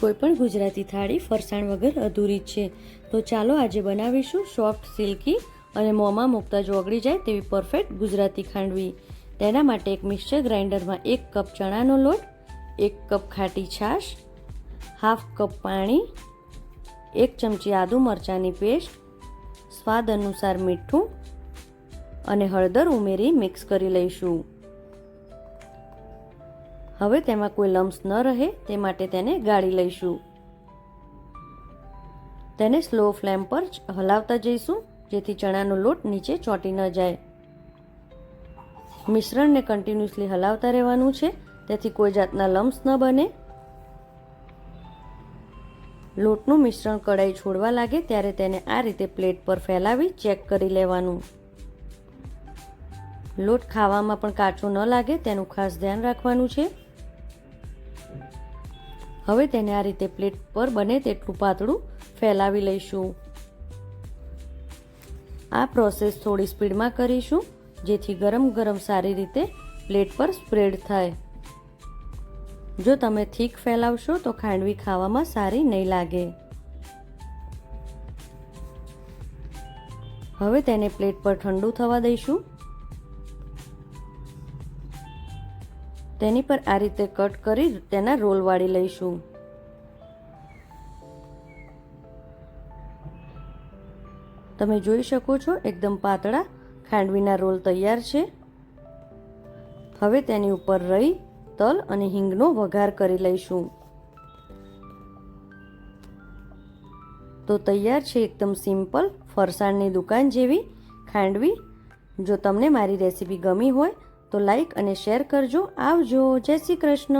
કોઈપણ ગુજરાતી થાળી ફરસાણ વગર અધૂરી જ છે. તો ચાલો આજે બનાવીશું સોફ્ટ, સિલ્કી અને મોંમાં મૂકતા જ ઓગળી જાય તેવી પરફેક્ટ ગુજરાતી ખાંડવી. તેના માટે એક મિક્સર ગ્રાઇન્ડરમાં 1 કપ ચણાનો લોટ, 1 કપ ખાટી છાશ, હાફ કપ પાણી, 1 ચમચી આદુ મરચાંની પેસ્ટ, સ્વાદ અનુસાર મીઠું અને હળદર ઉમેરી મિક્સ કરી લઈશું. હવે તેમાં કોઈ લમ્સ ન રહે તે માટે તેને ગાળી લઈશું. તેને સ્લો ફ્લેમ પર હલાવતા જઈશું જેથી ચણાનો લોટ નીચે ચોંટી ન જાય. મિશ્રણને કન્ટિન્યુઅસલી હલાવતા રહેવાનું છે તેથી કોઈ જાતના લમ્સ ન બને. લોટનું મિશ્રણ કડાઈ છોડવા લાગે ત્યારે તેને આ રીતે પ્લેટ પર ફેલાવી ચેક કરી લેવાનું. લોટ ખાવામાં પણ કાચો ન લાગે તેનું ખાસ ધ્યાન રાખવાનું છે. હવે તેને આ રીતે પ્લેટ પર બને તેટલું પાતળું ફેલાવી લઈશું. આ પ્રોસેસ થોડી સ્પીડમાં કરીશું જેથી ગરમ ગરમ સારી રીતે પ્લેટ પર સ્પ્રેડ થાય. જો તમે થીક ફેલાવશો તો ખાંડવી ખાવામાં સારી નહીં લાગે. હવે તેને પ્લેટ પર ઠંડુ થવા દઈશું. તેની પર આ રીતે કટ કરી તેના રોલ વાળી લઈશું. તમે જોઈ શકો છો એકદમ પાતળા ખાંડવીના રોલ તૈયાર છે. હવે તેની ઉપર રાઈ, તલ અને હિંગનો વઘાર કરી લઈશું. તો તૈયાર છે એકદમ સિમ્પલ ફરસાણની દુકાન જેવી ખાંડવી. જો તમને મારી રેસીપી ગમી હોય તો લાઈક અને શેર કરજો. આવજો. જય શ્રી કૃષ્ણ.